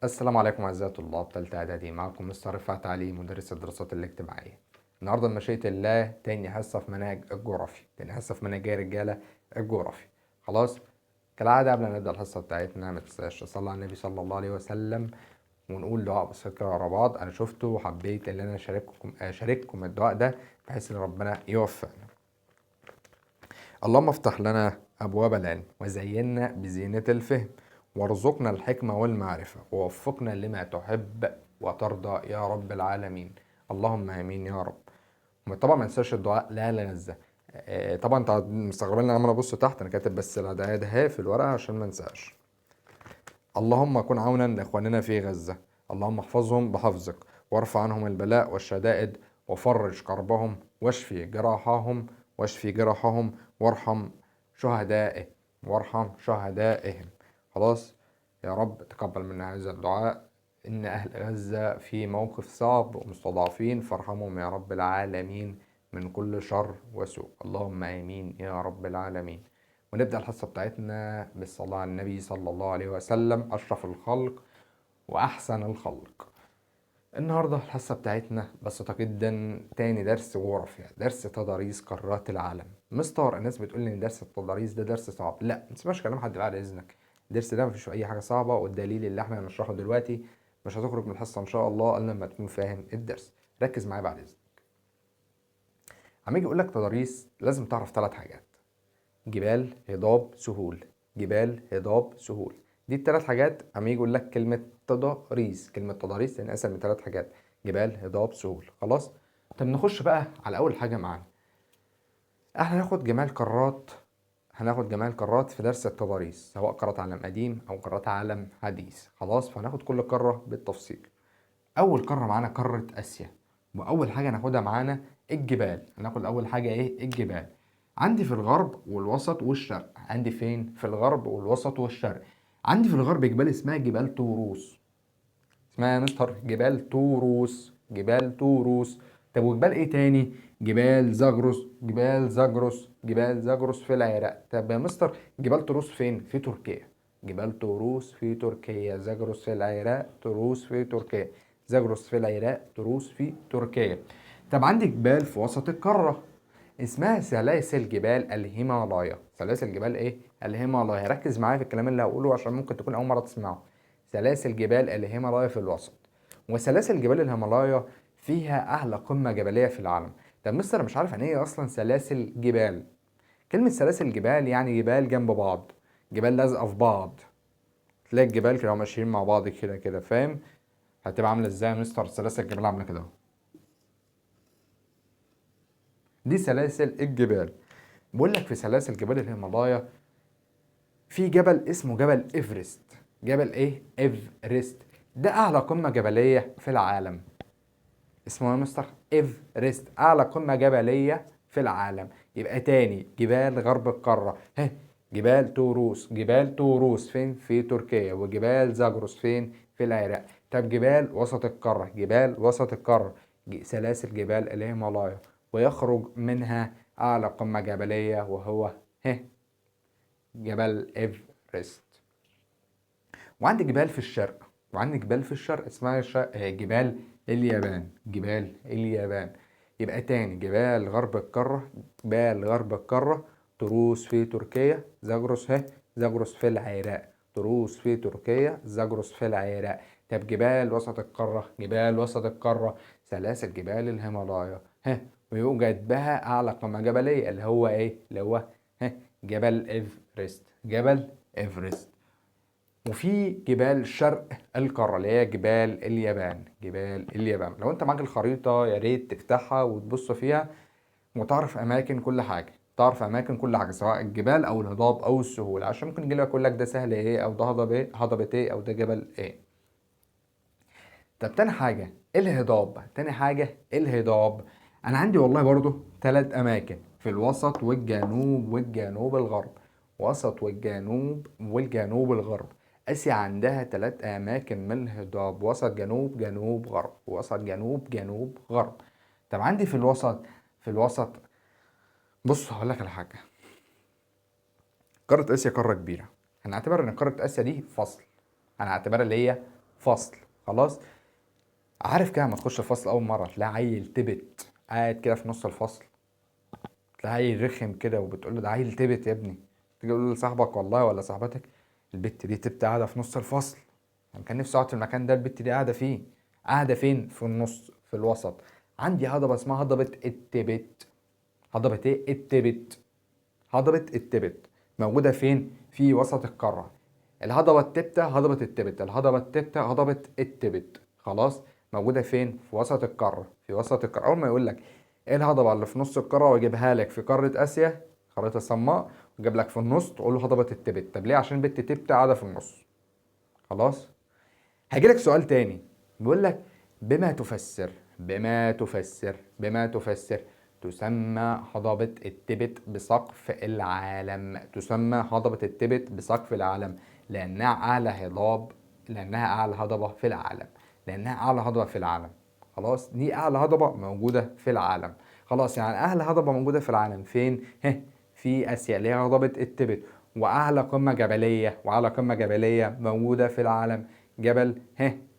السلام عليكم أعزائي طلاب تالتة إعدادي، معكم مستر رفعت علي مدرس الدراسات الاجتماعية. النهاردة بمشيئة الله تاني حصة في منهج الجغرافي، تاني حصة في منهج يا رجالة الجغرافي. خلاص، كالعادة قبل ما نبدأ الحصة بتاعتنا ما تنساش تصلي على النبي صلى الله عليه وسلم ونقول دعاء بسيط كده ورا بعض. أنا شفته وحبيت إن أنا أشارككم الدعاء ده بحيث إن ربنا يوفقنا. اللهم افتح لنا أبواب العلم وزينا بزينة الفهم وارزقنا الحكمة والمعرفة ووفقنا لما تحب وترضى يا رب العالمين. اللهم آمين يا رب. طبعا ما ننساش الدعاء لا لغزة. طبعا انت مستغربين ان انا عمال ابص تحت، انا كاتب بس الادعية ده في الورقة عشان ما انساش. اللهم كن عونا لاخواننا في غزة، اللهم احفظهم بحفظك وارفع عنهم البلاء والشدائد وفرج كربهم واشفي جراحهم وارحم شهدائه وارحم شهدائهم. خلاص يا رب تقبل منا هذا الدعاء. إن أهل غزة في موقف صعب ومستضعفين، فارحمهم يا رب العالمين من كل شر وسوء. اللهم آمين يا رب العالمين. ونبدأ الحصة بتاعتنا بالصلاة على النبي صلى الله عليه وسلم أشرف الخلق وأحسن الخلق. النهاردة الحصة بتاعتنا بسيطة جدا، تاني درس جغرافيا، درس تضاريس قارات العالم. مستر الناس بتقول لي ان درس التضاريس ده درس صعب. لا، ما تسمعش كلام حد بعد اذنك. الدرس ده مفيش اي حاجة صعبة، والدليل اللي احنا هنشرحه دلوقتي مش هتخرج من الحصة ان شاء الله الا لما تكون فاهم الدرس. ركز معايا بعد اذنك. عم يجي يقول لك تضاريس لازم تعرف 3 حاجات: جبال، هضاب، سهول. جبال، هضاب، سهول. دي ال3 حاجات. عم يجي يقول لك كلمة تضاريس، كلمة تضاريس تنقسم من 3 حاجات: جبال، هضاب، سهول. خلاص. طب نخش بقى على أول حاجة معانا. احنا هناخد جميع القارات في درس التضاريس، سواء قارات عالم قديم أو قارات عالم حديث. خلاص، فهناخد كل قارة بالتفصيل. أول قارة معانا قارة آسيا، وأول حاجة هناخدها معانا الجبال. هناخد أول حاجة إيه؟ الجبال. عندي في الغرب والوسط والشرق. عندي فين؟ في الغرب والوسط والشرق. عندي في الغرب جبال اسمها جبال طوروس. اسمها يا مستر جبال طوروس، جبال طوروس. طب وجبال ايه تاني؟ جبال زاجروس في العراق. طب يا مستر جبال طوروس فين؟ في تركيا. جبال طوروس في تركيا، زاجروس في العراق، طوروس في تركيا. زاجروس في العراق، طوروس في تركيا. طب عندي جبال في وسط القارة اسمها سلاسل جبال الهيمالايا. سلاسل جبال ايه؟ الهيمالايا. ركز معايا في الكلام اللي هقوله عشان ممكن تكون اول مرة تسمعه. سلاسل جبال الهيمالايا في الوسط. وسلاسل جبال الهيمالايا فيها اعلى قمة جبلية في العالم. طب مستر انا مش عارف يعني ايه اصلا سلاسل جبال. كلمة سلاسل جبال يعني جبال جنب بعض، جبال لازقة في بعض. تلاقي الجبال كده ماشيين مع بعض كده كده، فاهم؟ هتبقى عاملة ازاي يا مستر؟ سلاسل الجبال عاملة كده. دي سلاسل الجبال. بقول لك في سلاسل جبال الهيمالايا في جبل اسمه جبل ايفرست. جبل ايه؟ ايفرست. ده اعلى قمة جبلية في العالم. اسمه يا مستر ايفرست، اعلى قمة جبلية في العالم. يبقى تاني جبال غرب القارة، جبال طوروس فين؟ في تركيا. وجبال زاجروس فين؟ في العراق. طب جبال وسط القارة، سلاسل جبال الهيمالايا، ويخرج منها اعلى قمة جبلية وهو جبل ايفرست. وعندي جبال في الشرق اسمها جبال اليابان. يبقى تاني جبال غرب القارة، طروس في تركيا، زاجروس في العراق. طروس في تركيا، زاجروس في العراق. طب جبال وسط القارة سلاسل جبال الهيمالايا، ويوجد بها أعلى قمة جبلية اللي هو إيه؟ اللي هو جبل إيفرست. وفي جبال شرق القارة اللي هي جبال اليابان. لو انت معاك الخريطة يا ريت تفتحها وتبص فيها وتعرف اماكن كل حاجة، سواء الجبال او الهضاب او السهول، عشان ممكن يجيلك يقول لك ده سهل ايه، او ده هضبة ايه، او ده جبل ايه. طب تاني حاجة الهضاب. انا عندي والله برضو 3 اماكن في الوسط والجنوب الغرب. والجنوب الغرب. اسيا عندها 3 اماكن من الهضاب: وسط جنوب جنوب غرب، وسط جنوب جنوب غرب. طب عندي في الوسط بص هقول لك على حاجه. قاره اسيا قاره كبيره. هنعتبر ان قاره اسيا دي فصل، هنعتبرها اللي هي فصل. خلاص. عارف كده لما تخش الفصل اول مره تلاقي عيل تبت قاعد كده في نص الفصل، تلاقي عيل رخم كده وبتقول له ده عيل تبت يا ابني، تيجي تقول لصاحبك والله ولا صاحبتك البت دي تبت قاعده في نص الفصل. يعني كان نفسي اقعد في المكان ده البت دي قاعده فيه. قاعده فين؟ في النص، في الوسط. عندي هضبه اسمها هضبه التبت. هضبه ايه؟ التبت. هضبه التبت موجوده فين؟ في وسط القاره. الهضبه التبته هضبه التبت، الهضبه التبته هضبه التبت. خلاص. موجوده فين؟ في وسط القاره، في وسط القاره. اول ما يقول لك ايه الهضبه اللي في نص القاره واجيبها لك في قاره اسيا، خريطه صماء، وجاب لك في النص، تقول له هضبه التبت. طب ليه؟ عشان البت تبته قاعده في النص. خلاص. هيجيلك سؤال تاني بيقول لك بما تفسر، بما تفسر تسمى هضبة التبت بسقف العالم. تسمى هضبة التبت بسقف العالم لأنها أعلى هضاب، لأنها أعلى هضبة في العالم، لأنها أعلى هضبة في العالم. خلاص. دي أعلى هضبة موجودة في العالم. خلاص. يعني أعلى هضبة موجودة في العالم فين؟ في آسيا اللي هي هضبة التبت. وأعلى قمة جبلية، وأعلى قمة جبلية موجودة في العالم جبل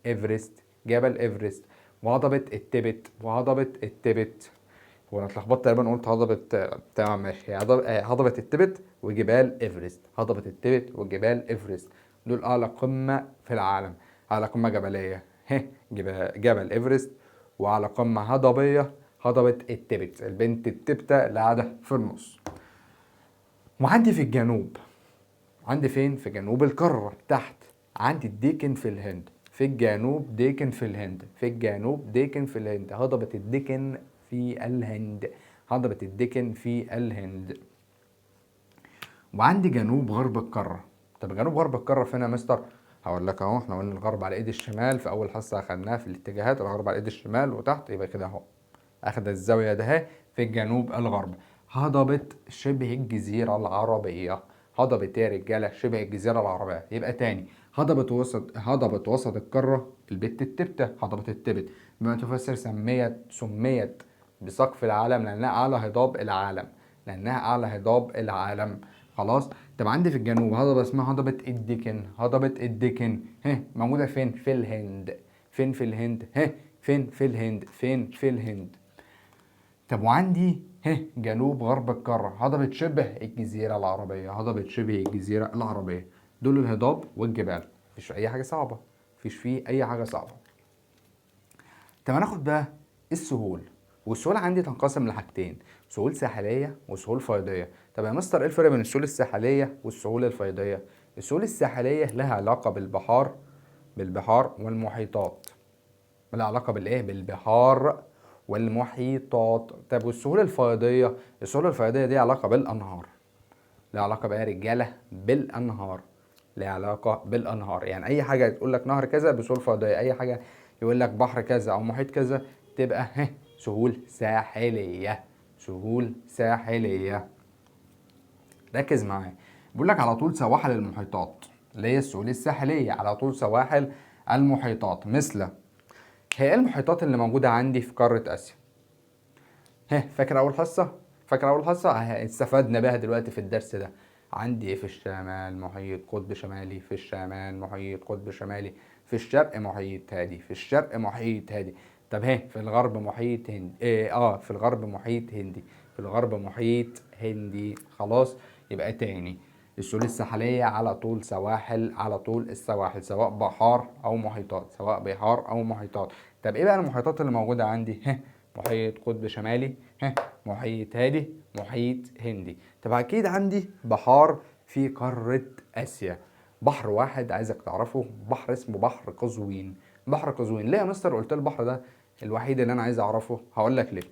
ايفرست. جبل ايفرست. وهضبة التبت، وهضبة التبت. هو انا اتلخبطت تقريبا قلت هضبة. تمام ماشي. هضبة التبت وجبال ايفرست. هضبة التبت وجبال ايفرست دول اعلى قمة في العالم، اعلى قمة جبلية جبل ايفرست. واعلى قمة هضبية هضبة التبت، البنت التبتة اللي قاعدة في النص. وعندي في الجنوب، عندي فين؟ في جنوب القارة تحت، عندي الديكن في الهند. في الجنوب ديكن في الهند، في الجنوب ديكن في الهند. هضبة الديكن في الهند، هضبة الديكن في الهند. وعندي جنوب غرب القارة. طب جنوب غرب القارة فين يا مستر؟ هقول لك اهو. احنا قلنا الغرب على ايد الشمال في اول حصة اخدناها في الاتجاهات، الغرب على ايد الشمال وتحت، يبقى كده اهو اخد الزاوية ده اهي في الجنوب الغرب. هضبة شبه الجزيرة العربية. هضبة يا رجالة شبه الجزيرة العربية. يبقى تاني هضبة وسط القارة البت التبتة، هضبة التبت. بما تفسر سميت بسقف العالم لأنها أعلى هضاب العالم، لأنها أعلى هضاب العالم. خلاص. طب عندي في الجنوب هضبة اسمها هضبة الديكن. هضبة الديكن موجودة فين؟ في الهند. فين في الهند؟ فين في الهند؟ فين في الهند؟ طب وعندي جنوب غرب القارة هضبة شبه الجزيرة العربية. هضبة شبه الجزيرة العربية. دول الهضاب والجبال. مفيش أي حاجة صعبة، مفيش فيه أي حاجة صعبة. طب هناخد بقى السهول. والسهول عندي تنقسم لحاجتين، سهول ساحلية وسهول فيضية. طب يا مستر ايه الفرق بين السهول الساحلية والسهول الفيضية؟ السهول الساحلية لها علاقة بالبحار والمحيطات. لها علاقة بالايه؟ بالبحار والمحيطات. طب والسهول الفيضية؟ السهول الفيضية دي علاقة بالأنهار. لها علاقة بقى يا رجالة بالأنهار. لها علاقة بالأنهار. يعني أي حاجة تقول لك نهر كذا بسهول فيضية، أي حاجة يقول لك بحر كذا أو محيط كذا تبقى سهول ساحلية. سهول ساحلية. ركز معايا. بيقول لك على طول سواحل المحيطات اللي هي السهول الساحلية، على طول سواحل المحيطات. مثل هي ايه المحيطات اللي موجودة عندي في قارة آسيا؟ فاكر أول حصة؟ فاكر أول حصة؟ استفدنا بيها دلوقتي في الدرس ده. عندي في الشمال محيط قطب شمالي، في الشمال محيط قطب شمالي، في الشرق محيط هادي، في الشرق محيط هادي. طب في الغرب محيط هندي. في الغرب محيط هندي، في الغرب محيط هندي. خلاص. يبقى تاني السهول الساحلية على طول سواحل، على طول السواحل، سواء بحار أو محيطات، سواء بحار أو محيطات. طب ايه بقى المحيطات اللي موجودة عندي؟ محيط قطب شمالي، محيط هادي، محيط هندي. طب اكيد عندي بحار في قارة اسيا. بحر واحد عايزك تعرفه، بحر اسمه بحر قزوين. بحر قزوين ليه يا مستر قلت البحر ده الوحيد اللي انا عايز اعرفه؟ هقول لك ليه.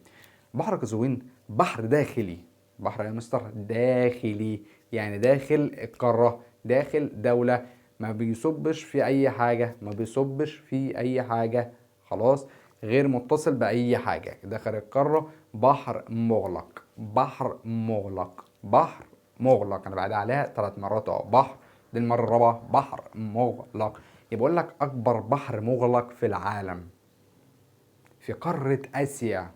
بحر قزوين بحر داخلي. بحر يا مستر داخلي، يعني داخل القارة، داخل دولة. ما بيصبش في اي حاجة، ما بيصبش في اي حاجة. خلاص. غير متصل بأي حاجة داخل القارة. بحر مغلق، بحر مغلق، بحر مغلق. أنا بعد عليها 3 مرات أهو. بحر، دي المرة الرابعة. بحر مغلق. يبقى أقول لك أكبر بحر مغلق في العالم في قارة آسيا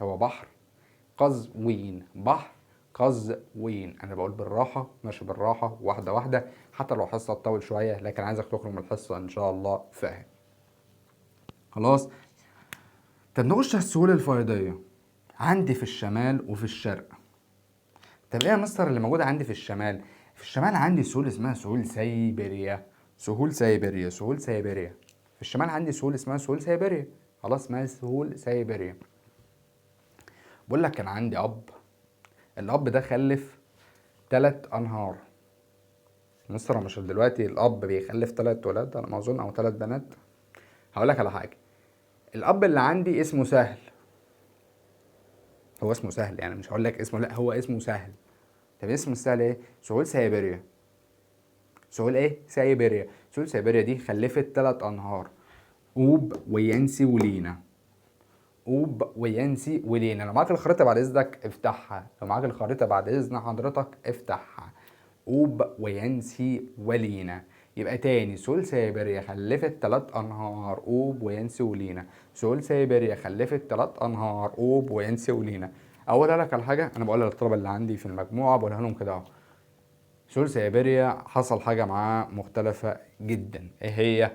هو بحر قزوين. بحر قزوين. انا بقول بالراحه، ماشي بالراحه، واحده واحده، حتى لو حصه تطول شويه، لكن عايزك تخرج من الحصه ان شاء الله فاهم. خلاص. طب نخش على السهول الفيضيه. عندي في الشمال وفي الشرق. طب ايه يا مستر اللي موجود عندي في الشمال؟ في الشمال عندي سهول اسمها سهول سيبيريا. سهول سيبيريا، سهول سيبيريا. في الشمال عندي سهول اسمها سهول سيبيريا. خلاص، اسمها سهول سيبيريا. بقول لك كان عندي اب، الاب ده خلف 3 انهار. مستر مش دلوقتي الاب بيخلف 3 ولاد انا ما اظن، او 3 بنات. هقول لك على حاجه. الاب اللي عندي اسمه سهل. هو اسمه سهل يعني، مش هقول لك اسمه، لا هو اسمه سهل. طب اسم السهل ايه؟ سهول سيبيريا. سهول ايه؟ سيبيريا. سهول سيبيريا دي خلفت 3 انهار، اوب وينسي ولينا. اوب وينسي ولينا. لو معاك الخريطه بعد اذنك افتحها، لو معاك الخريطه بعد اذن حضرتك افتحها. اوب وينسي ولينا. يبقى تاني، سهول سيبيريا خلفت 3 انهار، اوب وينسي ولينا. سهول سيبيريا خلفت 3 انهار، اوب وينسي ولينا. اقولها لك على حاجه، انا بقولها للطلبه اللي عندي في المجموعه، بقولها لهم كده اهو. سهول سيبيريا حصل حاجه معاه مختلفه جدا. ايه هي؟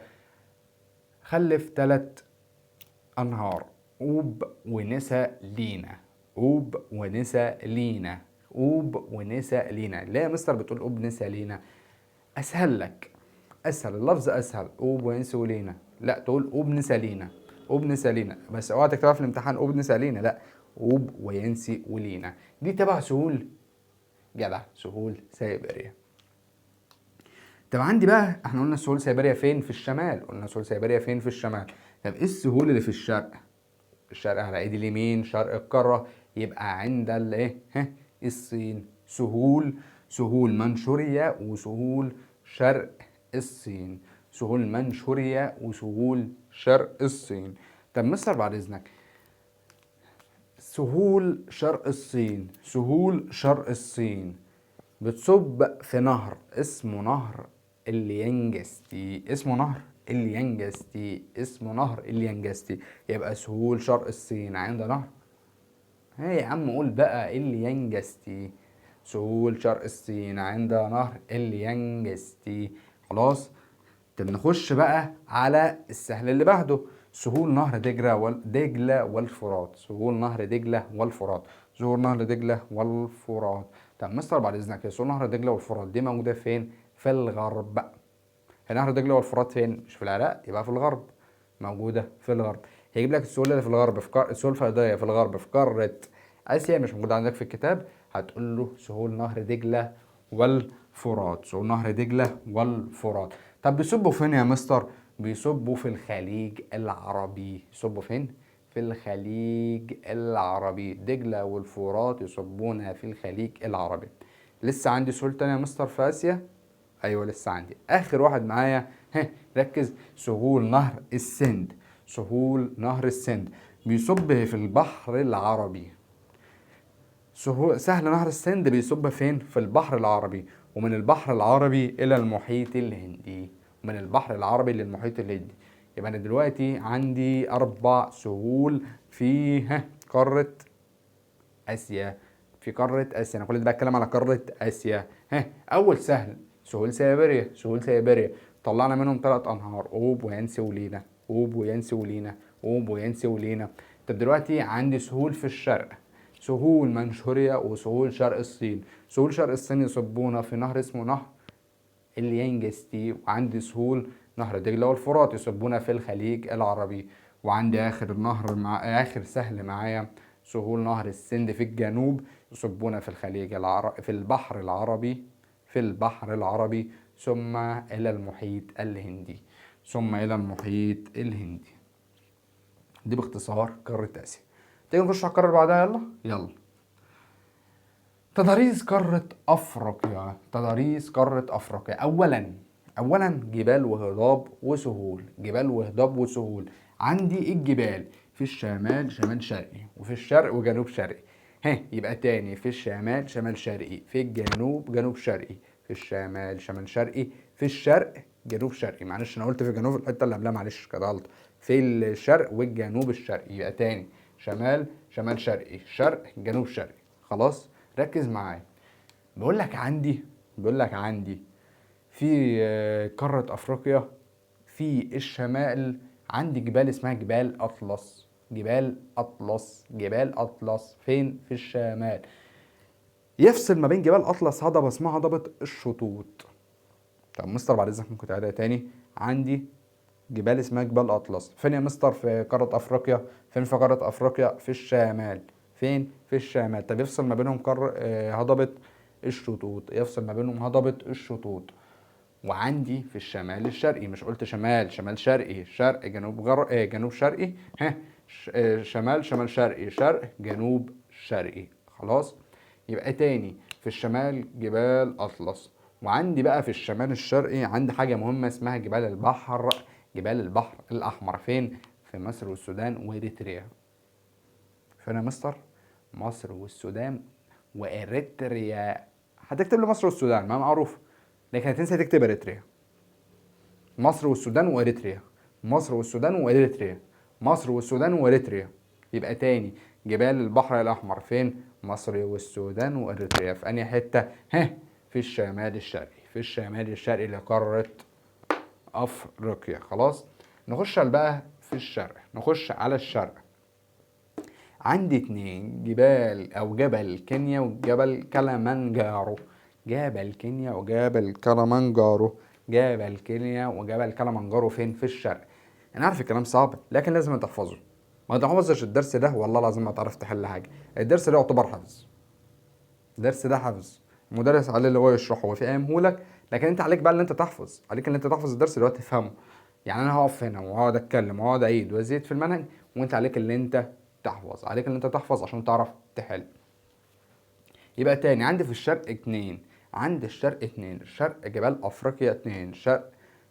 خلف 3 انهار، اوب ونسى لينا. اوب ونسى لينا. اوب ونسى لينا. ليه يا مستر بتقول اوب نسى لينا؟ اسهل لك، اسهل اللفظ، اسهل. اوب وينسى ولينا، لا تقول اوب نسى لينا. اوب نسى لينا، بس اوعى تكتبها في الامتحان اوب نسى لينا، لا. اوب وينسي ولينا دي تبع سهول. جدع، سهول سيبيريا. طب عندي بقى، احنا قلنا سهول سيبيريا فين؟ في الشمال. قلنا سهول سيبيريا فين؟ في الشمال. طب ايه السهول اللي في الشرق؟ الشرق على ايدي اليمين، شرق القاره، يبقى عند الايه؟ الصين. سهول، سهول منشوريا وسهول شرق الصين. سهول منشوريا وسهول شرق الصين. طب مستر بعد اذنك، سهول شرق الصين، سهول شرق الصين بتصب في نهر اسمه نهر اليانجستي. اسمه نهر اليانجستي. اسمه نهر اليانجستي. يبقى سهول شرق الصين عند نهر، هي يا عم قول بقى اليانجستي. سهول شرق الصين عند نهر اليانجستي. خلاص. طب نخش بقى على السهل اللي بعده. سهول نهر دجلة والفرات. سهول نهر دجلة والفرات. سهول نهر دجلة والفرات. طب مستر بعد اذنك، سهول نهر دجلة والفرات دي موجودة فين؟ في الغرب. نهر دجلة والفرات فين؟ مش في العراق، يبقى في الغرب. موجودة في الغرب. هيجيب لك السهول اللي في الغرب، السهول الفيضية في الغرب في قارة آسيا، مش موجودة عندك في الكتاب. هتقول له سهول نهر دجلة والفرات. سهول نهر دجلة والفرات. طب بيصبوا فين يا مستر؟ بيصبوا في الخليج العربي. يصبوا فين؟ في الخليج العربي. دجلة والفرات يصبون في الخليج العربي. لسه عندي سهول تانية يا مستر في آسيا؟ ايوه لسه عندي اخر واحد معايا. ركز. سهول نهر السند. سهول نهر السند بيصب في البحر العربي. سهل نهر السند بيصب فين؟ في البحر العربي. ومن البحر العربي الى المحيط الهندي. من البحر العربي للمحيط الهندي. يبقى انا دلوقتي عندي 4 سهول في قارة اسيا. في قارة اسيا، انا كل ده بتكلم على قارة اسيا. اول سهل سهول سيبيريا. سهول سيبيريا طلعنا منهم 3 انهار، اوب وينسي ولينا. اوب وينسي ولينا. اوب وينسي ولينا. طب دلوقتي عندي سهول في الشرق، سهول منشوريا وسهول شرق الصين. سهول شرق الصين يصبون في نهر اسمه نهر اليانجستي. وعندي سهول نهر دجلة والفرات يصبون في الخليج العربي. وعندي اخر نهر اخر سهل معايا سهول نهر السند في الجنوب يصبون في الخليج العربي، في البحر العربي. في البحر العربي ثم الى المحيط الهندي. ثم الى المحيط الهندي. دي باختصار قارة اسيا. تيجي نخش على القارة اللي بعدها. يلا يلا. تضاريس قارة أفريقيا. تضاريس قارة أفريقيا. أولا جبال وهضاب وسهول. جبال وهضاب وسهول. عندي الجبال في الشمال شمال شرقي، وفي الشرق وجنوب شرقي. يبقى تاني، في الشمال شمال شرقي، في الجنوب جنوب شرقي، في الشمال شمال شرقي، في الشرق جنوب شرقي. معلش أنا قلت في الجنوب الحتة اللي قبلها، معلش كده غلط. في الشرق والجنوب الشرقي. يبقى تاني، شمال شمال شرقي، شرق جنوب شرقي. خلاص. ركز معايا. بقول لك عندي في قارة افريقيا في الشمال عندي جبال اسمها جبال اطلس. جبال اطلس فين؟ في الشمال. يفصل ما بين جبال اطلس هضبة اسمها هضبة الشطوط. طب مستر بعد اذنك ممكن تعيدها تاني؟ عندي جبال اسمها جبال اطلس فين يا مستر؟ في قارة افريقيا. فين في قارة افريقيا؟ في الشمال. فين؟ في الشمال. طب يفصل ما بينهم هضبة الشطوط. يفصل ما بينهم هضبة الشطوط. وعندي في الشمال الشرقي، مش قلت شمال شمال شرقي، شرق جنوب جنوب شرقي، ها شمال شمال شرقي، شرق جنوب شرقي. خلاص. يبقى تاني في الشمال جبال اطلس، وعندي بقى في الشمال الشرقي عندي حاجة مهمة اسمها جبال البحر. جبال البحر الاحمر فين؟ في مصر والسودان واريتريا. فين يا مستر؟ مصر والسودان واريتريا. هتكتب لي مصر والسودان ما معروف، لكن هتنسى تكتب اريتريا. مصر والسودان واريتريا. مصر والسودان واريتريا. مصر والسودان واريتريا. يبقى تاني جبال البحر الاحمر فين؟ مصر والسودان واريتريا. في انهي حته؟ في الشمال الشرقي. في الشمال الشرقي لقاره افريقيا. خلاص. نخش بقى في الشرق. نخش على الشرق. عندي اتنين جبال او جبل كينيا وجبل كلامنجارو. جبل كينيا وجبل كلامنجارو. جبل كينيا وجبل كلامنجارو فين؟ في الشرق. انا عارف الكلام صعب لكن لازم تحفظه. ما تحفظش الدرس ده والله العظيم ما تعرف تحل حاجه. الدرس ده يعتبر حفظ. الدرس ده حفظ. المدرس عليه اللي هو يشرحه ويفهمه لك، لكن انت عليك بقى اللي انت تحفظ. عليك اللي انت تحفظ الدرس اللي هو تفهمه. يعني انا هقف هنا وهقعد اتكلم وهقعد اعيد وازيد في المنهج، وانت عليك اللي انت تحفظ. عليك اللي انت تحفظ عشان تعرف تحل. يبقى تاني عندي في الشرق اتنين. عندي الشرق اتنين. الشرق جبال افريقيا اتنين. شرق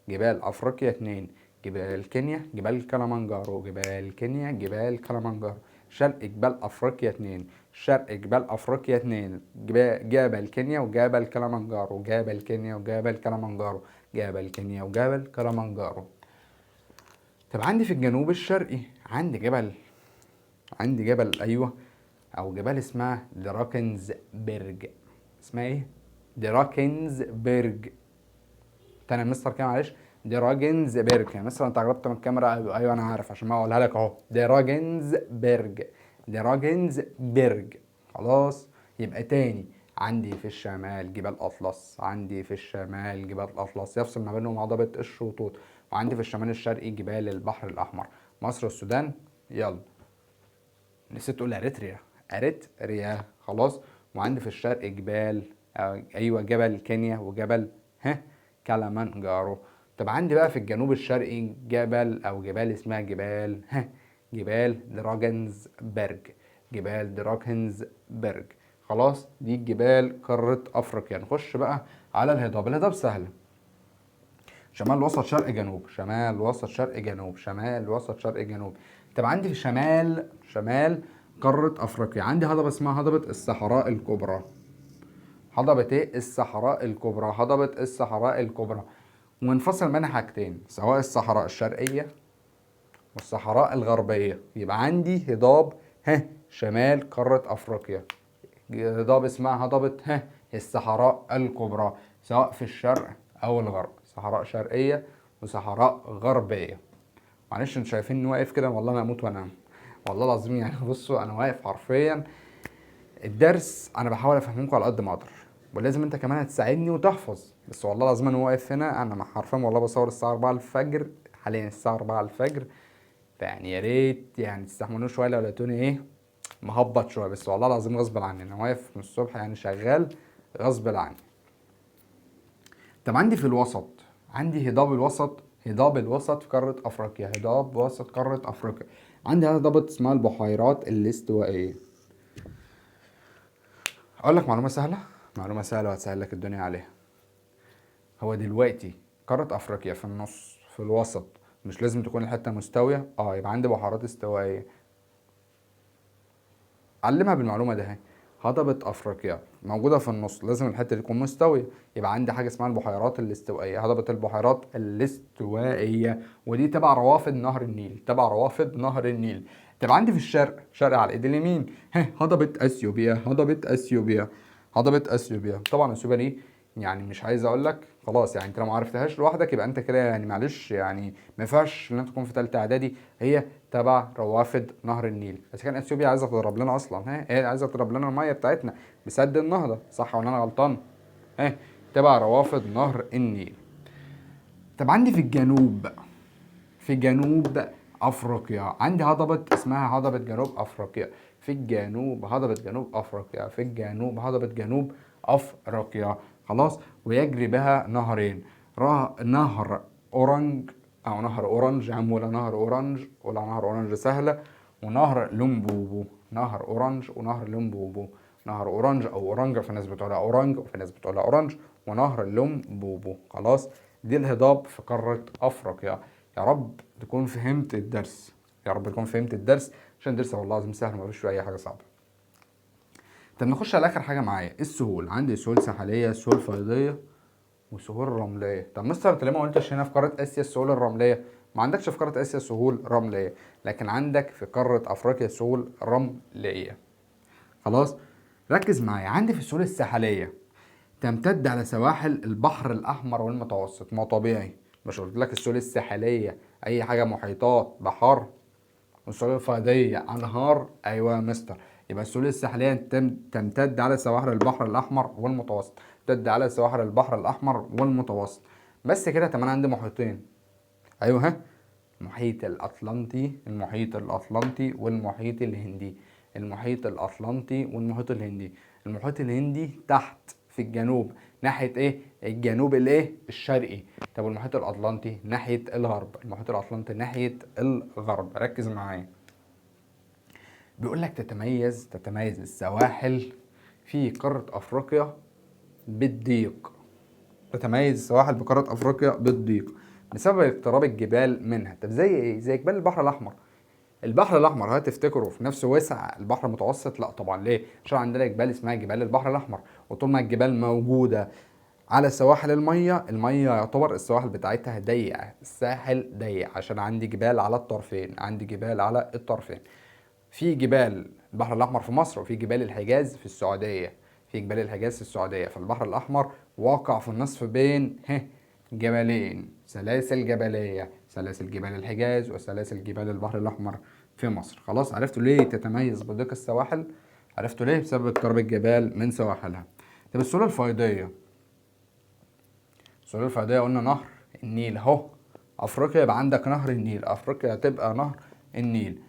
جبال افريقيا اتنين. جبال كينيا جبال كلامنجارو. جبال كينيا جبال كلامنجارو. شرق جبال افريقيا اتنين. شرق جبال افريقيا اتنين. جبل كينيا وجبل كلامنجارو. جبل كينيا وجبل كلامنجارو. جبل كينيا وجبل كلامنجارو. طب عندي في الجنوب الشرقي عندي جبل ايوه او جبال اسمها دراكنزبرج. اسمها ايه؟ دراكنزبرج. تاني يا مستر كده معلش. دراجنزبرج. يعني مثلا انت قربت من الكاميرا. ايوه انا عارف عشان ما اقولها لك اهو. دراجنزبرج. دراجنزبرج. خلاص. يبقى تاني عندي في الشمال جبال اطلس. عندي في الشمال جبال اطلس يفصل ما بينهم هضبة الشطوط. وعندي في الشمال الشرقي جبال البحر الاحمر. مصر والسودان. يلا نسيت تقول اريتريا. اريتريا. خلاص. وعندي في الشرق جبال ايوه جبل كينيا وجبل كلامنجارو. طب عندي بقى في الجنوب الشرقي جبل او جبال اسمها جبال دراجنزبرج. جبال دراجنزبرج. خلاص. دي جبال قارة افريقيا. نخش بقى على الهضاب. الهضاب سهلة. شمال وسط شرق جنوب. شمال وسط شرق جنوب. شمال وسط شرق جنوب. طب عندي في شمال قارة افريقيا عندي هضبة اسمها هضبة الصحراء الكبرى. هضبة ايه؟ الصحراء الكبرى. هضبة الصحراء الكبرى. وانفصل منها حاجتين، سواء الصحراء الشرقية والصحراء الغربية. يبقى عندي هضاب شمال قارة افريقيا. هضاب اسمها هضبة الصحراء الكبرى، سواء في الشرق او الغرب. صحراء شرقية وصحراء غربية. معلش انتوا شايفيني واقف كده؟ والله انا اموت وانام والله العظيم. يعني بصوا انا واقف حرفيا. الدرس انا بحاول افهمكم على قد ما اقدر، ولازم انت كمان هتساعدني وتحفظ. بس والله العظيم انا واقف هنا انا حرفيا والله بصور الساعه 4 الفجر. حاليا الساعه 4 الفجر. فيعني يا ريت يعني تستحملوني شويه لو لقيتوني ايه مهبط شويه. بس والله العظيم غصب عني انا واقف من الصبح يعني شغال غصب عني. طب عندي في الوسط عندي هضاب الوسط. هضاب الوسط في قاره افريقيا. هضاب وسط قاره افريقيا. عندي هضبة اسمها البحيرات الاستوائيه. اقول لك معلومه سهله. معلومه سهله وهتسهل لك الدنيا عليها. هو دلوقتي قاره افريقيا في النص في الوسط، مش لازم تكون الحته مستويه. يبقى عندي بحيرات استوائيه. علمها بالمعلومه ده اهي. هضبة افريقيا موجوده في النص، لازم الحته دي تكون مستويه. يبقى عندي حاجه اسمها البحيرات الاستوائيه. هضبة البحيرات الاستوائيه. ودي تبع روافد نهر النيل. تبع روافد نهر النيل. طب عندي في الشرق، شرق على الايد اليمين، هضبة اثيوبيا، هضبة اثيوبيا، هضبة اثيوبيا. طبعا اثيوبيا دي يعني مش عايز اقول لك خلاص، يعني انت لو ما عرفتهاش لوحدك يبقى انت كده يعني معلش، يعني ما ينفعش ان انت تكون في ثالثه اعدادي. هي تبع روافد نهر النيل. اذا كان اثيوبيا عايزه تضرب لنا اصلا، هي عايزه تضرب لنا الميه بتاعتنا بسد النهضه، صح ولا انا غلطان؟ تبع روافد نهر النيل. طب عندي في الجنوب، في جنوب افريقيا عندي هضبة اسمها هضبة جنوب افريقيا. في الجنوب هضبة جنوب افريقيا، في الجنوب هضبة جنوب افريقيا. خلاص. ويجري بها نهرين، نهر اورنج او نهر اورنج يا عم، ولا نهر اورنج، ولا نهر اورنج سهلة، ونهر لومبوبو. نهر اورنج ونهر لومبوبو. نهر اورنج او اورنج، في ناس بتقولها اورنج وفي ناس بتقولها اورنج، ونهر لومبوبو. خلاص. دي الهضاب في قارة افريقيا. يا رب تكون فهمت الدرس، يا رب تكون فهمت الدرس، عشان الدرس والله العظيم سهل، ما فيش فيه اي حاجه صعبه. طب نخش على اخر حاجه معايا، السهول. عندي سهول ساحليه، سهول فيضيه، وسهول رمليه. طب مستر انت ليه ما قلتش هنا في قاره اسيا السهول الرمليه؟ ما عندكش في قاره اسيا سهول رمليه، لكن عندك في قاره افريقيا سهول رمليه. خلاص. ركز معايا، عندي في السهول الساحليه تمتد على سواحل البحر الاحمر والمتوسط. ما طبيعي، مش قلت لك السهول الساحليه اي حاجه محيطات بحر، والسهول الفيضيه انهار؟ ايوه يا مستر. يبقى السهول الساحليه تمتد على سواحل البحر الاحمر والمتوسط، تمتد على سواحل البحر الاحمر والمتوسط. بس كده. طب انا عندي محيطين. ايوه المحيط الاطلنطي، المحيط الاطلنطي والمحيط الهندي. المحيط الاطلنطي والمحيط الهندي. المحيط الهندي تحت في الجنوب، ناحيه ايه؟ الجنوب الايه؟ الشرقي. طب والمحيط الاطلنطي ناحيه الغرب. المحيط الاطلنطي ناحيه الغرب. ركز معايا. بيقول لك تتميز السواحل في قاره افريقيا بالضيق. تتميز السواحل بقارة أفريقيا بالضيق بسبب اقتراب الجبال منها. طب زي إيه؟ زي جبال البحر الأحمر. البحر الأحمر هتفتكروا في نفس وسع البحر المتوسط؟ لا طبعا. ليه؟ عشان عندنا جبال اسمها جبال البحر الأحمر، وطول ما الجبال موجودة على سواحل المية، المية يعتبر السواحل بتاعتها ضيقة، الساحل ضيق، عشان عندي جبال على الطرفين، عندي جبال على الطرفين. في جبال البحر الأحمر في مصر، وفي جبال الحجاز في السعودية. في جبال الحجاز في السعودية. فالبحر الأحمر واقع في النصف بين جبلين، سلاسل جبلية، سلاسل جبال الحجاز وسلاسل جبال البحر الأحمر في مصر. خلاص. عرفتوا ليه تتميز بضيق السواحل؟ عرفتوا ليه؟ بسبب اقتراب الجبال من سواحلها. طب السهول الفيضية، السهول الفيضية قلنا نهر النيل اهو. افريقيا يبقى عندك نهر النيل، افريقيا تبقى نهر النيل.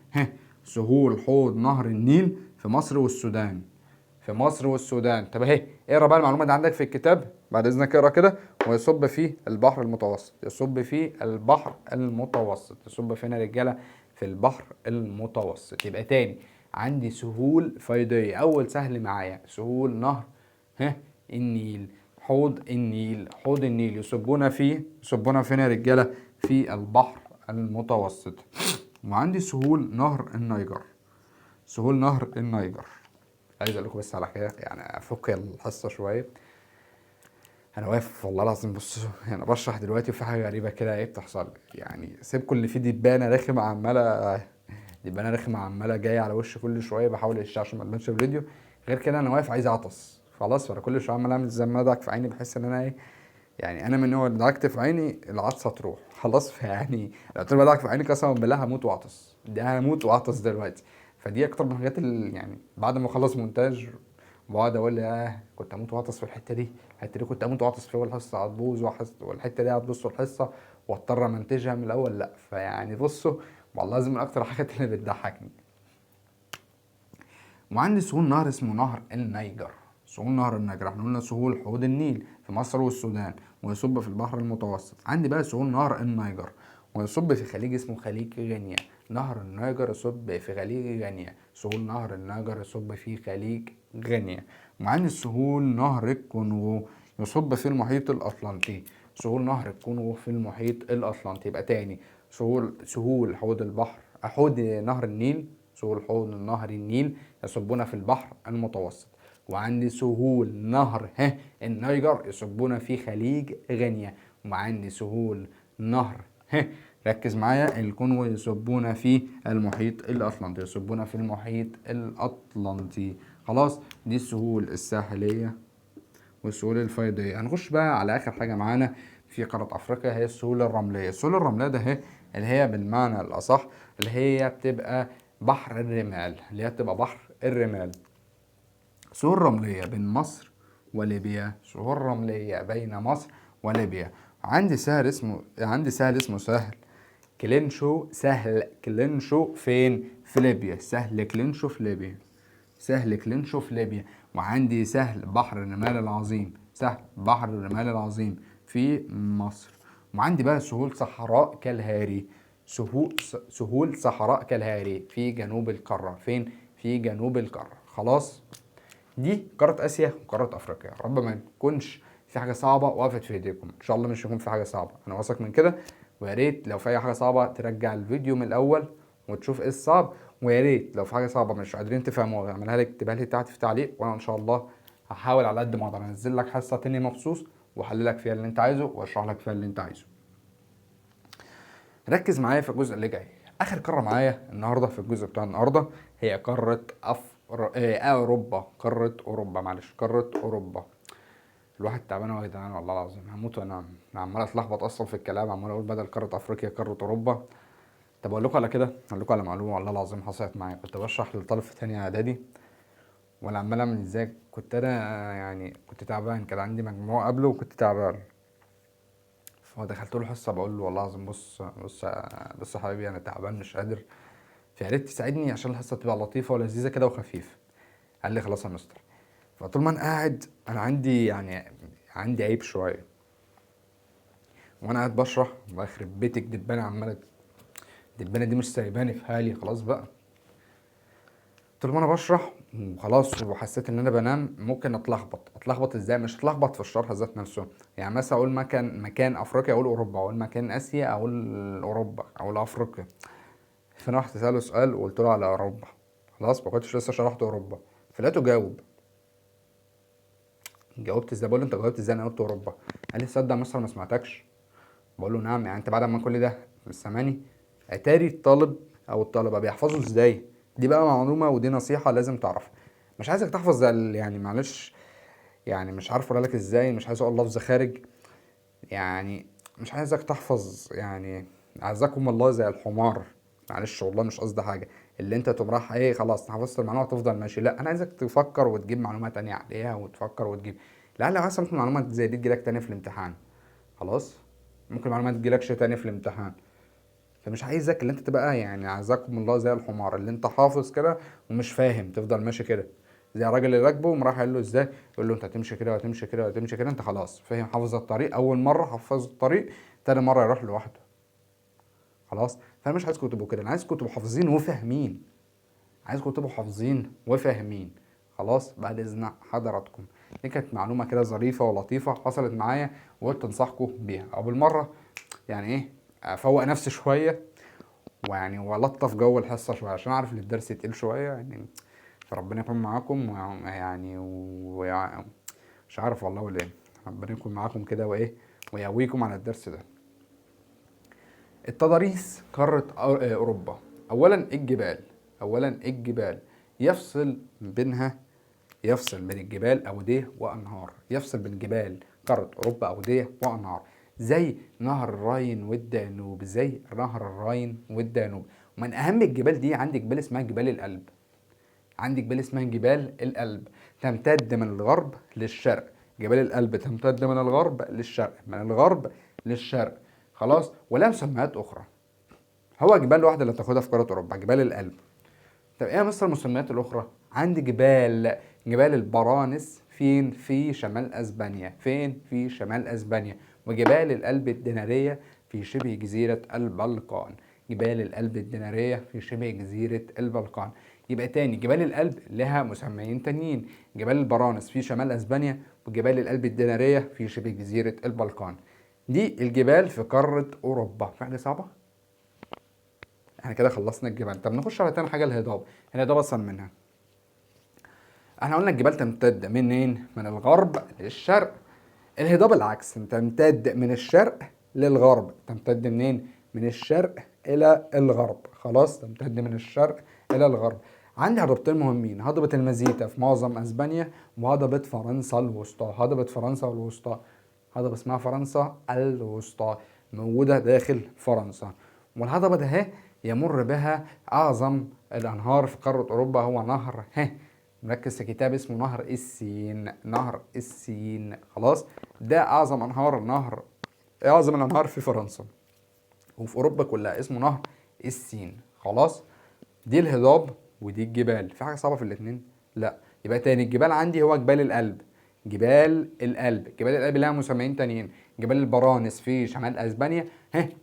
سهول حوض نهر النيل في مصر والسودان، في مصر والسودان. طب اقرا بقى المعلومه دي عندك في الكتاب بعد اذنك، اقرا كده. ويصب فيه البحر المتوسط، يصب فيه البحر المتوسط، يصب فينا رجاله في البحر المتوسط. يبقى تاني عندي سهول فيضيه. اول سهل معايا سهول نهر النيل، حوض النيل، حوض النيل يصبون فيه، يصبون فينا رجاله في البحر المتوسط. وعندي سهول نهر النيجر، سهول نهر النيجر. عايز اقول لكم بس على حاجه، يعني افك الحصه شويه. انا واقف والله العظيم، بصوا انا بشرح دلوقتي وفي حاجه غريبه كده بتحصل لي. يعني سيبكم اللي فيه دبانه رخمه عماله، دبانه رخمه عماله جايه على وشي كل شويه، بحاول اشتغل عشان ما تبانش في الفيديو. غير كده انا واقف عايز اعطس خلاص، فانا كل شويه عمال اعمل زي ما ادعك في عيني، بحس ان انا يعني انا من نوع اللي دعكت في عيني العطسه تروح خلاص. فيعني لو قلت له بدعك في عيني قسما بالله هموت واعطس، ده هموت واعطس دلوقتي. فدي اكتر من الحاجات اللي يعني بعد ما اخلص مونتاج بقعد اقول كنت هموت واعطس في الحته دي، الحته دي كنت هموت واعطس فيها، والحصه هتبوظ والحته دي هتبص الحصه واضطر امنتجها من الاول. لا فيعني بصوا والله لازم من اكتر الحاجات اللي بتضحكني. وعندي سهول نهر اسمه نهر النيجر، سهول نهر النيجر. احنا قلنا سهول حوض النيل في مصر والسودان ويصب في البحر المتوسط. عندي بقى سهول نهر النيجر ويصب في خليج اسمه خليج غينيا. نهر النيجر يصب في خليج غينيا، سهول نهر النيجر يصب في خليج غينيا. وعندي سهول نهر الكونغو يصب في المحيط الأطلنطي، سهول نهر الكونغو في المحيط الأطلنطي. يبقى تاني سهول حوض البحر، حوض نهر النيل، سهول حوض نهر النيل يصبون في البحر المتوسط. وعندي سهول نهر النيجر يصبون في خليج غينيا. وعندي سهول نهر ركز معايا، الكونغو يصبون في المحيط الأطلنطي، يصبون في المحيط الأطلنطي. خلاص، دي السهول الساحلية والسهول الفيضية. هنخش بقى على آخر حاجة معانا في قارة أفريقيا، هي السهول الرملية. السهول الرملية ده هي اللي هي بالمعنى الأصح اللي هي بتبقى بحر الرمال، اللي هي بتبقى بحر الرمال. سهول رملية بين مصر وليبيا، سهول رملية بين مصر وليبيا. عندي سهل اسمه سهل كلينشو. سهل كلينشو فين؟ في ليبيا. سهل كلينشو في ليبيا، سهل كلينشو في ليبيا. وعندي سهل بحر الرمال العظيم، سهل بحر الرمال العظيم في مصر. وعندي بقى سهول صحراء كالهاري، سهول صحراء كالهاري في جنوب القارة. فين؟ في جنوب القارة. خلاص، دي قارة آسيا وقارة أفريقيا. يا رب ما تكونش في حاجة صعبة وقفت في ايديكم، إن شاء الله مش هيكون في حاجة صعبة، أنا واثق من كده. ويا ريت لو في أي حاجة صعبة ترجع الفيديو من الأول وتشوف إيه الصعب. ويا ريت لو في حاجة صعبة مش قادرين تفهموها اعملها لي، اكتبها لي تحت في تعليق، وأنا إن شاء الله هحاول على قد ما أقدر أنزل لك حصة تانية مخصوص وأحللك فيها اللي أنت عايزه وأشرح لك فيها اللي أنت عايزه. ركز معايا في الجزء اللي جاي. اخر قاره معايا النهارده في الجزء بتاع النهارده هي قاره اوروبا. قاره اوروبا، معلش، قاره اوروبا. الواحد تعبان يا جدعان والله العظيم، هموت وانام. انا عمال اتلخبط اصلا في الكلام، عمال اقول بدل قاره افريقيا قاره اوروبا. طب اقول لكم على كده، اقول لكم على معلومه والله العظيم حصلت معايا. كنت بشرح لطالب في تانية اعدادي، وانا عمال اعمل ازاي. كنت انا يعني كنت تعبان، كان عندي مجموعه قبله وكنت تعبان. فدخلت له الحصه بقول له والله العظيم بص يا حبيبي، انا تعبان مش قادر، فيا ريت تساعدني عشان الحصه تبقى لطيفه ولذيذه كده وخفيفه. قال لي خلاص يا مستر. فطول ما انا قاعد انا عندي عيب شويه، وانا قاعد بشرح بخرب بيتك دبانه عماله، الدبانه دي مش سايباني في حالي خلاص بقى. طول ما انا بشرح وخلاص وحسيت ان انا بنام ممكن اتلخبط ازاي؟ مش اتلخبط في الشرح ذات نفسه. يعني مثلا اقول مكان افريقيا اقول اوروبا، اقول مكان اسيا اقول اوروبا، اقول افريقيا. فانا رحت ساله سؤال وقلت له على اوروبا، خلاص ما كنتش لسه شرحت اوروبا. فلقيته جاوبت ازاي؟ بقول له انت جاوبت ازاي؟ انا قلت اوروبا. قال لي تصدق مصر ما سمعتكش. بقول له نعم، يعني انت بعد ما كل ده مش سامعني؟ اتاري الطالب او الطالبه بيحفظوا ازاي. دي بقى معلومه ودي نصيحه لازم تعرفها. مش عايزك تحفظ زي يعني معلش، يعني مش عارف اقول لك ازاي، مش عايز اقول لفظ خارج يعني. مش عايزك تحفظ يعني، عزكم الله زي الحمار، معلش والله مش قصدي حاجه. اللي انت تقوم رايح ايه خلاص حفظت المعلومه تفضل ماشي، لا انا عايزك تفكر وتجيب معلومه تانية عليها وتفكر وتجيب. لعل مثلا ممكن معلومه زي دي تجيلك تاني في الامتحان. خلاص، ممكن معلومه تجيلكش تاني في الامتحان. فمش عايزك اللي انت تبقى يعني عزكم الله زي الحمار، اللي انت حافظ كده ومش فاهم تفضل ماشي كده زي الراجل اللي راكبه وقام راح قال له ازاي، يقول له انت هتمشي كده وهتمشي كده وهتمشي كده. انت خلاص فاهم، حافظ الطريق اول مره، حافظ الطريق تاني مره يروح لوحده. خلاص، فانا مش عايزكم تبقوا كده، انا عايزكم تبقوا حافظين وفاهمين، عايزكم تبقوا حافظين وفاهمين. خلاص، بعد اذن حضراتكم. دي كانت معلومه كده ظريفه ولطيفه حصلت معايا وقلت انصحكم بيها، او بالمره يعني ايه افوق نفسي شويه، ويعني والطف جو الحصه شويه عشان اعرف ان الدرس تقيل شويه يعني. فربنا يكون معاكم ويعني مش عارف والله ولا ايه. ربنا يكون معاكم كده وايه ويقويكم على الدرس ده. التضاريس قارة أوروبا. أولا الجبال، أولا الجبال يفصل بينها، يفصل بين الجبال أودية وأنهار. يفصل بين جبال قارة أوروبا أودية وأنهار، زي نهر الراين والدانوب، زي نهر الراين والدانوب. ومن أهم الجبال دي عندك جبال اسمها جبال الألب. عندك جبال اسمها جبال الألب، تمتد من الغرب للشرق. جبال الألب تمتد من الغرب للشرق، من الغرب للشرق. خلاص، ولها مسميات أخرى. هو جبال واحدة اللي تاخدها في قارة أوروبا، جبال الألب. طب ايه مثل المسميات الأخرى؟ عندي جبال البرانس فين؟ في شمال أسبانيا. فين؟ في شمال أسبانيا. وجبال الألب الدنارية في شبه جزيرة البلقان. جبال الألب الدنارية في شبه جزيرة البلقان. يبقى تاني جبال الألب لها مسميين تانيين، جبال البرانس في شمال أسبانيا، وجبال الألب الدنارية في شبه جزيرة البلقان. دي الجبال في قارة أوروبا. في حاجة صعبة؟ احنا كده خلصنا الجبال. طب نخش على تاني حاجه، الهضاب. الهضاب اصلا منها، احنا قلنا الجبال تمتد منين؟ من الغرب للشرق. الهضاب العكس، تمتد من الشرق للغرب. تمتد منين؟ من الشرق الى الغرب. خلاص، تمتد من الشرق الى الغرب. عندي هضبتين مهمين، هضبة المزيتا في معظم اسبانيا، وهضبة فرنسا الوسطى. هضبة فرنسا الوسطى، هضبة اسمها فرنسا الوسطى، موجودة داخل فرنسا. والهضبة ده يمر بها أعظم الأنهار في قارة أوروبا، هو نهر مركز في كتاب اسمه نهر السين. نهر السين، خلاص. ده أعظم أعظم الأنهار في فرنسا وفي أوروبا كلها، اسمه نهر السين. خلاص، دي الهضاب ودي الجبال. في حاجة صعبة في الاتنين؟ لا. يبقى تاني، الجبال عندي هو جبال الألب. جبال الألب لها مسميين تانيين، جبال البرانس في شمال اسبانيا،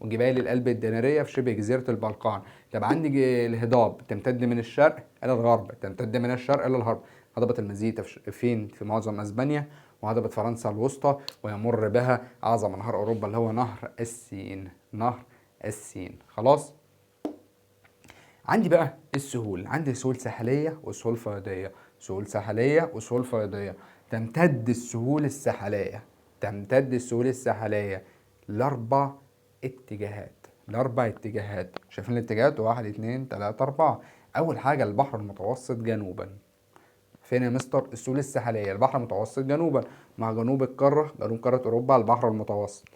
وجبال الألب الدنارية في شبه جزيرة البلقان. طب عندي الهضاب تمتد من الشرق إلى الغرب، تمتد من الشرق إلى الغرب. هضبة المزيتا فين؟ في معظم اسبانيا. وهضبة فرنسا الوسطى، ويمر بها أعظم أنهار أوروبا اللي هو نهر السين. نهر السين، خلاص. عندي بقى السهول، عندي سهول ساحلية وسهول فيضية. سهول ساحلية وسهول فيضية. تمتد السهول الساحلية لأربع اتجاهات. شايفين الاتجاهات؟ 1 2 3 4. أول حاجة البحر المتوسط جنوبا. فين يا مستر؟ السهول الساحلية البحر المتوسط جنوبا، مع جنوب قارة أوروبا البحر المتوسط.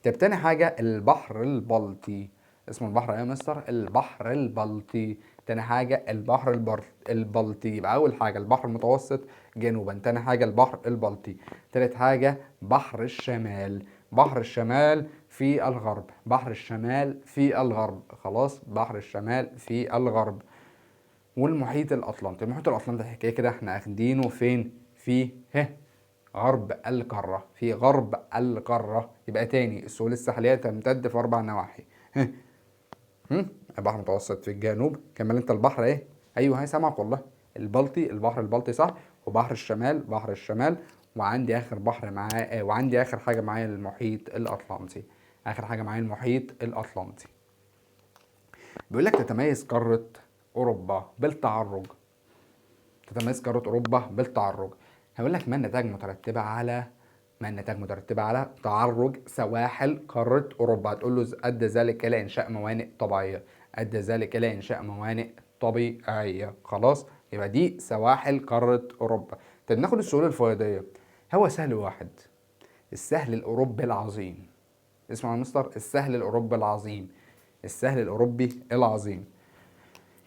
طب تاني حاجة البحر البلطي. اسم البحر ايه يا مستر؟ البحر البلطي. تاني حاجة البحر البلطي. يبقى أول حاجة البحر المتوسط جنوبا، تاني حاجة البحر البلطي، تالت حاجة بحر الشمال. بحر الشمال في الغرب. خلاص، بحر الشمال في الغرب. والمحيط الأطلنطي. المحيط الأطلنطي كده احنا اخدينه فين؟ في غرب القارة. يبقى تاني السهول الساحلية تمتد في 4 نواحي. البحر المتوسط في الجنوب. كمل انت البحر ايه؟ ايوه، سامعك والله. البحر البلطي صح. وبحر الشمال. وعندي اخر بحر معاه وعندي اخر حاجة معايا المحيط الأطلنطي. بيقول لك تتميز قارة أوروبا بالتعرج. هقول لك ما النتائج مترتبة على تعرج سواحل قارة أوروبا. هتقول له أدى ذلك إلى إنشاء موانئ طبيعية. خلاص، يبقى دي سواحل قارة أوروبا. طب ناخد السهول الفيضية. هو سهل واحد، السهل الأوروبي العظيم. اسمع يا مستر، السهل الأوروبي العظيم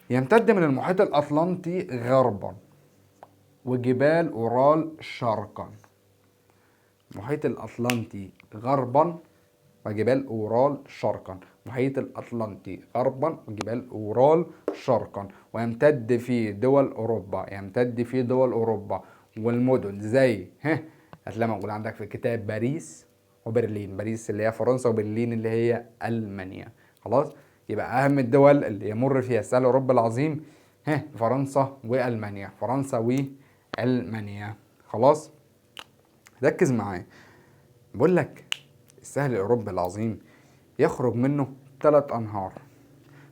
يمتد من المحيط الأطلنطي غربا وجبال أورال شرقا. محيط الأطلنطي غربا وجبال أورال شرقا. ويمتد في دول أوروبا. والمدن زي هتلاقي موجود عندك في الكتاب باريس وبرلين. باريس اللي هي فرنسا، وبرلين اللي هي ألمانيا. خلاص، يبقى أهم الدول اللي يمر فيها السهل الأوروبي العظيم فرنسا وألمانيا. خلاص، ركز معايا. بقول لك السهل الأوروبي العظيم يخرج منه 3 أنهار: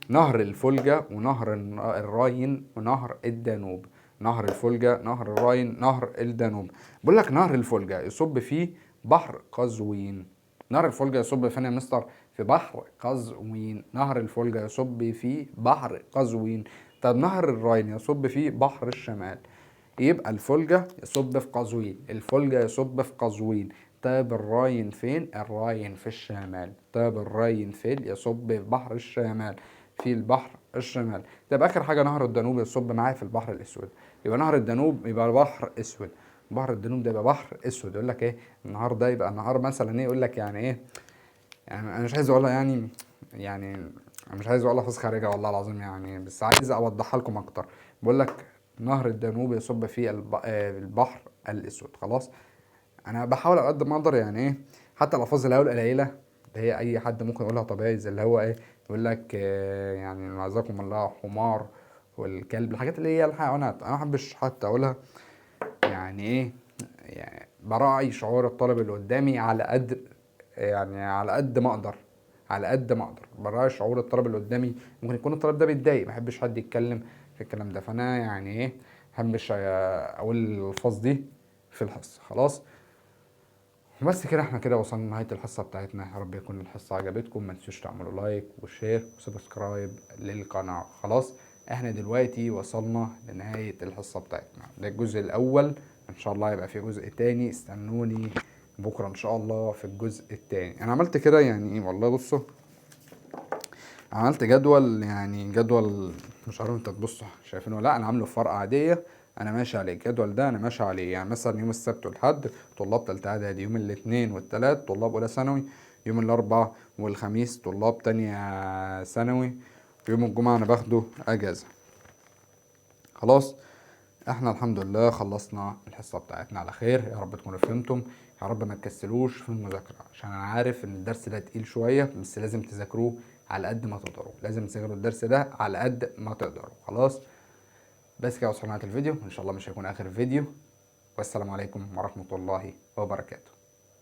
نهر الفولجا ونهر الراين ونهر الدانوب. بقول لك نهر الفولجا يصب فيه بحر قزوين. نهر الفولجا يصب فين يا مستر؟ في بحر قزوين. طب نهر الراين يصب فيه بحر الشمال. يبقى الفولجا يصب في قزوين. طيب الراين فين؟ الراين في الشمال. يصب في بحر الشمال، في البحر الشمال. طب اخر حاجه نهر الدانوب يصب معايا في البحر الاسود. يبقى نهر الدانوب يبقى بحر اسود. ده يبقى بحر اسود. يقول لك ايه النهار ده؟ يبقى النهار مثلا ايه؟ يقول لك يعني ايه؟ يعني انا مش عايز اقولها يعني انا مش عايز اقولها فلوس خارجه والله العظيم يعني، بس عايز اوضحها لكم اكتر. بقول لك نهر الدانوب يصب في البحر الاسود. خلاص، انا بحاول على قد ما اقدر يعني ايه، حتى الالفاظ اللي هي القليله اللي هي اي حد ممكن يقولها طبيعي، زي اللي هو ايه، يقول لك يعني عزكم الله حمار والكلب، الحاجات اللي هي الحيوانات. انا ما بحبش حتى اقولها يعني ايه، يعني براعي شعور الطالب اللي قدامي على قد ما اقدر. براعي شعور الطالب اللي قدامي. ممكن يكون الطالب ده بيتضايق، ما بحبش حد يتكلم في الكلام ده، فانا يعني ايه، ما بحبش اقول الالفاظ دي في الحصه. خلاص، وبس كده احنا كده وصلنا لنهاية الحصة بتاعتنا. يا رب يكون الحصة عجبتكم. ما تنسوش تعملوا لايك وشير وسبسكرايب للقناة. خلاص، احنا دلوقتي وصلنا لنهاية الحصة بتاعتنا. ده الجزء الأول. ان شاء الله يبقى في جزء تاني. استنوني بكرة ان شاء الله في الجزء التاني. انا عملت كده يعني ايه والله، بصوا عملت جدول، يعني جدول مش عارف انت تبصوا شايفينه ولا لا. انا عامله في ورقه عاديه انا ماشي عليه. الجدول ده انا ماشي عليه، يعني مثلا يوم السبت والحد طلاب تالتة اعدادي، يوم الاثنين والتلات طلاب اولى ثانوي، يوم الاربع والخميس طلاب تانية ثانوي، ويوم الجمعه انا باخده اجازه. خلاص، احنا الحمد لله خلصنا الحصه بتاعتنا على خير. يا رب تكونوا فهمتم. يا رب ما تكسلوش في المذاكره، عشان انا عارف ان الدرس ده تقيل شويه، بس لازم تذاكروه على قد ما تقدروا. لازم تذاكروا الدرس ده على قد ما تقدروا. خلاص، بس كده وصلنا لنهايه الفيديو. ان شاء الله مش هيكون اخر فيديو. والسلام عليكم ورحمه الله وبركاته.